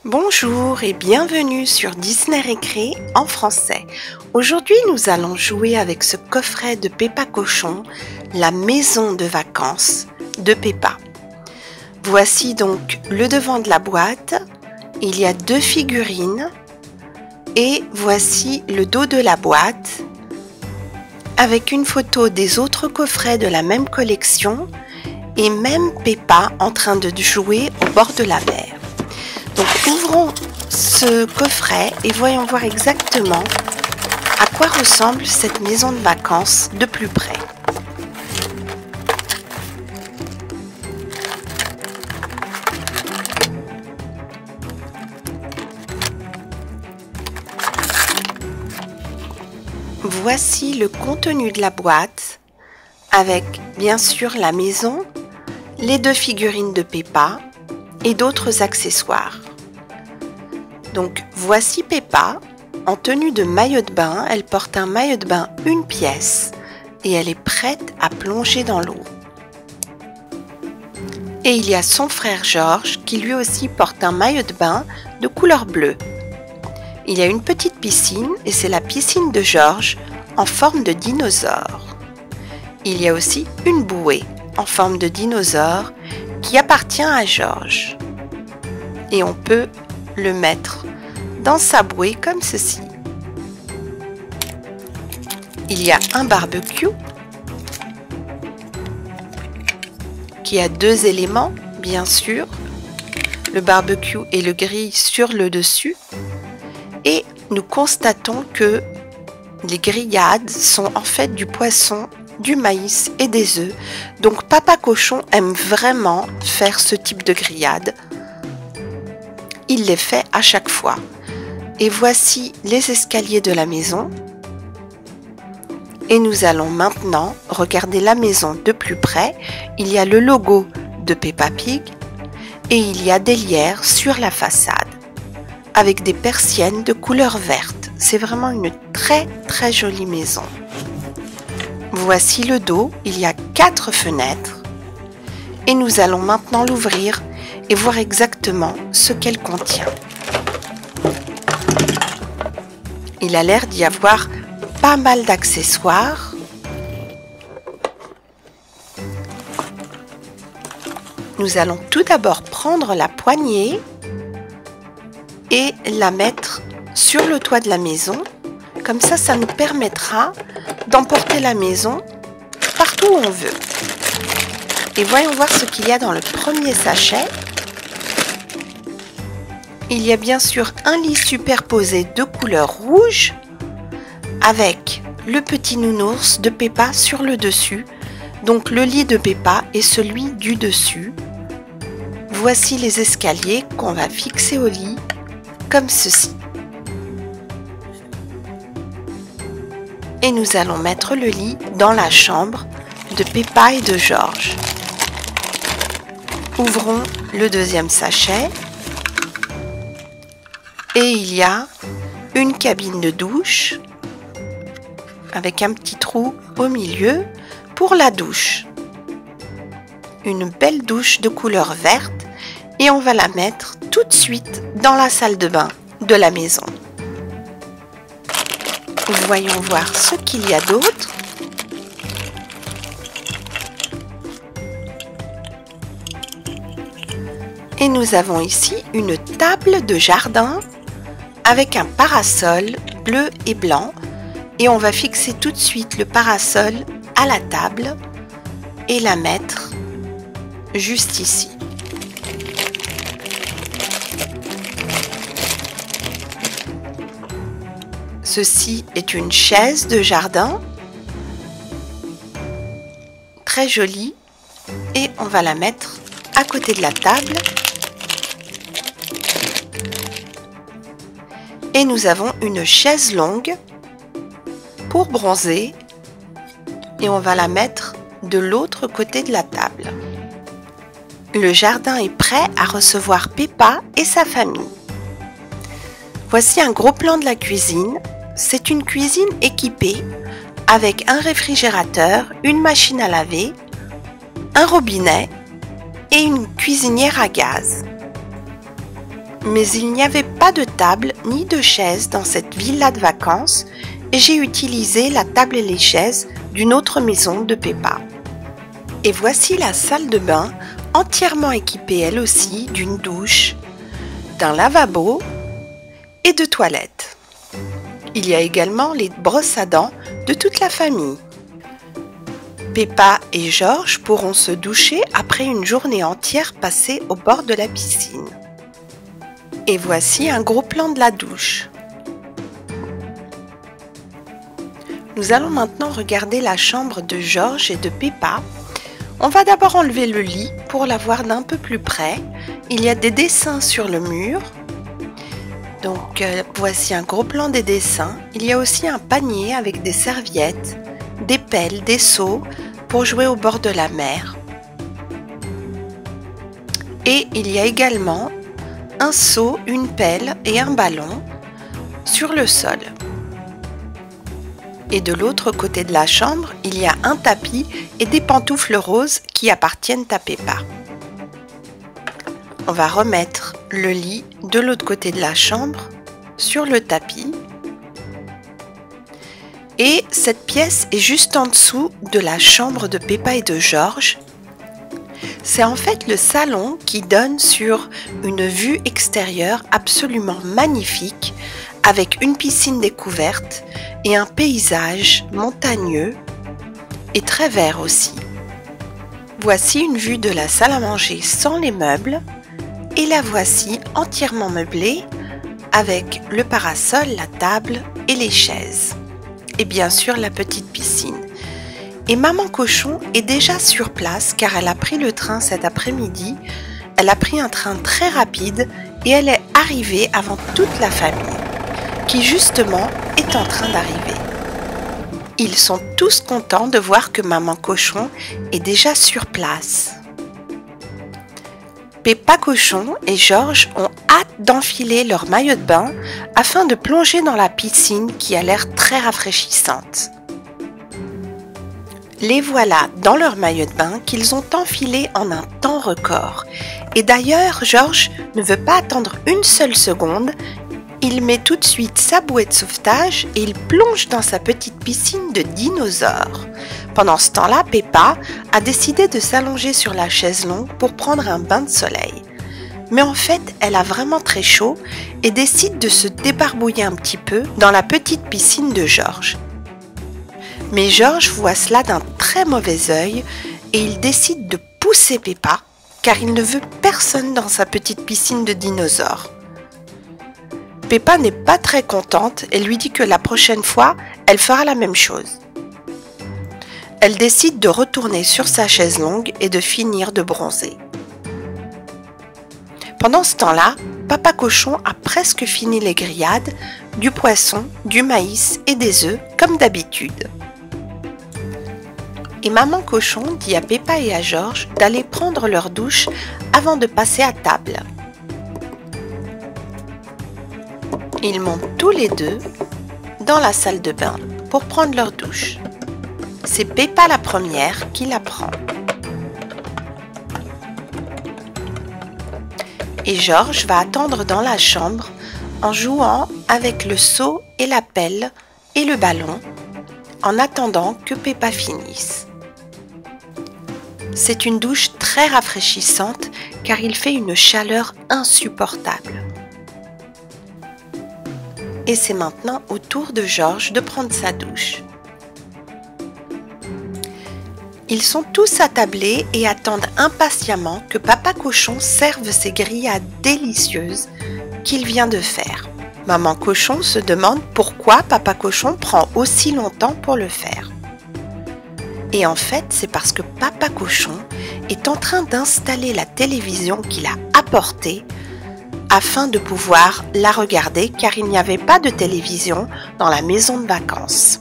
Bonjour et bienvenue sur Disney Récré en français. Aujourd'hui, nous allons jouer avec ce coffret de Peppa Cochon, la maison de vacances de Peppa. Voici donc le devant de la boîte. Il y a 2 figurines et voici le dos de la boîte avec une photo des autres coffrets de la même collection et même Peppa en train de jouer au bord de la mer. Donc ouvrons ce coffret et voyons voir exactement à quoi ressemble cette maison de vacances de plus près. Voici le contenu de la boîte avec bien sûr la maison, les 2 figurines de Peppa et d'autres accessoires. Donc voici Peppa en tenue de maillot de bain. Elle porte un maillot de bain 1 pièce et elle est prête à plonger dans l'eau. Et il y a son frère George qui lui aussi porte un maillot de bain de couleur bleue. Il y a une petite piscine et c'est la piscine de George en forme de dinosaure. Il y a aussi une bouée en forme de dinosaure qui appartient à George. Et on peut le mettre dans sa bouée comme ceci. Il y a un barbecue qui a 2 éléments, bien sûr, le barbecue et le grill sur le dessus. Et nous constatons que les grillades sont en fait du poisson, du maïs et des œufs. Donc Papa Cochon aime vraiment faire ce type de grillade. Il les fait à chaque fois. Et voici les escaliers de la maison. Et nous allons maintenant regarder la maison de plus près. Il y a le logo de Peppa Pig et il y a des lierres sur la façade avec des persiennes de couleur verte. C'est vraiment une très jolie maison. Voici le dos. Il y a 4 fenêtres et nous allons maintenant l'ouvrir et voir exactement ce qu'elle contient. Il a l'air d'y avoir pas mal d'accessoires. Nous allons tout d'abord prendre la poignée et la mettre sur le toit de la maison. Comme ça nous permettra d'emporter la maison partout où on veut. Et voyons voir ce qu'il y a dans le premier sachet. Il y a bien sûr un lit superposé de couleur rouge avec le petit nounours de Peppa sur le dessus. Donc le lit de Peppa est celui du dessus. Voici les escaliers qu'on va fixer au lit comme ceci. Et nous allons mettre le lit dans la chambre de Peppa et de George. Ouvrons le deuxième sachet. Et il y a une cabine de douche avec un petit trou au milieu pour la douche. Une belle douche de couleur verte et on va la mettre tout de suite dans la salle de bain de la maison. Voyons voir ce qu'il y a d'autre. Et nous avons ici une table de jardin avec un parasol bleu et blanc et on va fixer tout de suite le parasol à la table et la mettre juste ici. Ceci est une chaise de jardin très jolie et on va la mettre à côté de la table. Et nous avons une chaise longue pour bronzer et on va la mettre de l'autre côté de la table. Le jardin est prêt à recevoir Peppa et sa famille. Voici un gros plan de la cuisine. C'est une cuisine équipée avec un réfrigérateur, une machine à laver, un robinet et une cuisinière à gaz. Mais il n'y avait pas de table ni de chaise dans cette villa de vacances et j'ai utilisé la table et les chaises d'une autre maison de Peppa. Et voici la salle de bain entièrement équipée elle aussi d'une douche, d'un lavabo et de toilettes. Il y a également les brosses à dents de toute la famille. Peppa et George pourront se doucher après une journée entière passée au bord de la piscine. Et voici un gros plan de la douche. Nous allons maintenant regarder la chambre de George et de Peppa. On va d'abord enlever le lit pour la voir d'un peu plus près. Il y a des dessins sur le mur. Donc voici un gros plan des dessins. Il y a aussi un panier avec des serviettes, des pelles, des seaux pour jouer au bord de la mer. Et il y a également un seau, une pelle et un ballon sur le sol. Et de l'autre côté de la chambre, il y a un tapis et des pantoufles roses qui appartiennent à Peppa. On va remettre le lit de l'autre côté de la chambre sur le tapis. Et cette pièce est juste en dessous de la chambre de Peppa et de George. C'est en fait le salon qui donne sur une vue extérieure absolument magnifique avec une piscine découverte et un paysage montagneux et très vert aussi. Voici une vue de la salle à manger sans les meubles et la voici entièrement meublée avec le parasol, la table et les chaises. Et bien sûr la petite piscine. Et Maman Cochon est déjà sur place car elle a pris le train cet après-midi. Elle a pris un train très rapide et elle est arrivée avant toute la famille qui justement est en train d'arriver. Ils sont tous contents de voir que Maman Cochon est déjà sur place. Peppa Cochon et George ont hâte d'enfiler leur maillot de bain afin de plonger dans la piscine qui a l'air très rafraîchissante. Les voilà dans leur maillot de bain qu'ils ont enfilé en un temps record. Et d'ailleurs, George ne veut pas attendre une seule seconde. Il met tout de suite sa bouée de sauvetage et il plonge dans sa petite piscine de dinosaure. Pendant ce temps-là, Peppa a décidé de s'allonger sur la chaise longue pour prendre un bain de soleil. Mais en fait, elle a vraiment très chaud et décide de se débarbouiller un petit peu dans la petite piscine de George. Mais George voit cela d'un très mauvais œil et il décide de pousser Peppa car il ne veut personne dans sa petite piscine de dinosaure. Peppa n'est pas très contente et lui dit que la prochaine fois, elle fera la même chose. Elle décide de retourner sur sa chaise longue et de finir de bronzer. Pendant ce temps-là, Papa Cochon a presque fini les grillades, du poisson, du maïs et des œufs comme d'habitude. Et Maman Cochon dit à Peppa et à George d'aller prendre leur douche avant de passer à table. Ils montent tous les deux dans la salle de bain pour prendre leur douche. C'est Peppa la première qui la prend. Et George va attendre dans la chambre en jouant avec le seau et la pelle et le ballon en attendant que Peppa finisse. C'est une douche très rafraîchissante car il fait une chaleur insupportable. Et c'est maintenant au tour de George de prendre sa douche. Ils sont tous attablés et attendent impatiemment que Papa Cochon serve ces grillades délicieuses qu'il vient de faire. Maman Cochon se demande pourquoi Papa Cochon prend aussi longtemps pour le faire. Et en fait, c'est parce que Papa Cochon est en train d'installer la télévision qu'il a apportée afin de pouvoir la regarder car il n'y avait pas de télévision dans la maison de vacances.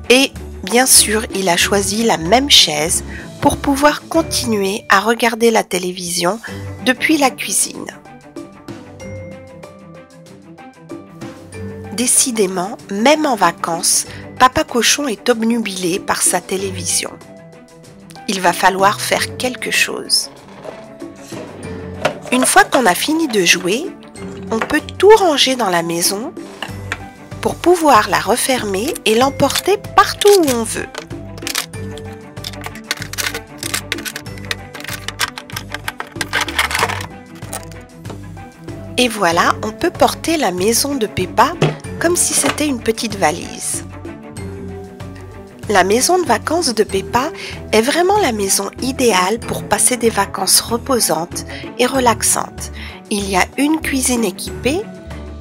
Et bien sûr, il a choisi la même chaise pour pouvoir continuer à regarder la télévision depuis la cuisine. Décidément, même en vacances, Papa Cochon est obnubilé par sa télévision. Il va falloir faire quelque chose. Une fois qu'on a fini de jouer, on peut tout ranger dans la maison pour pouvoir la refermer et l'emporter partout où on veut. Et voilà, on peut porter la maison de Peppa comme si c'était une petite valise. La maison de vacances de Peppa est vraiment la maison idéale pour passer des vacances reposantes et relaxantes. Il y a une cuisine équipée,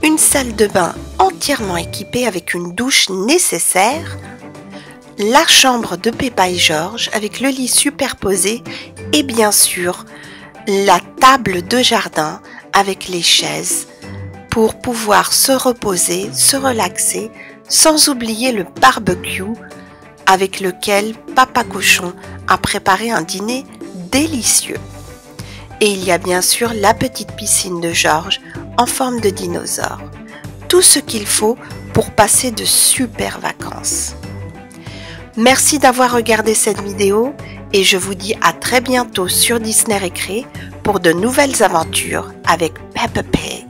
une salle de bain entièrement équipée avec une douche nécessaire, la chambre de Peppa et George avec le lit superposé et bien sûr la table de jardin avec les chaises pour pouvoir se reposer, se relaxer, sans oublier le barbecue avec lequel Papa Cochon a préparé un dîner délicieux. Et il y a bien sûr la petite piscine de George en forme de dinosaure. Tout ce qu'il faut pour passer de super vacances. Merci d'avoir regardé cette vidéo et je vous dis à très bientôt sur Disney Récré pour de nouvelles aventures avec Peppa Pig.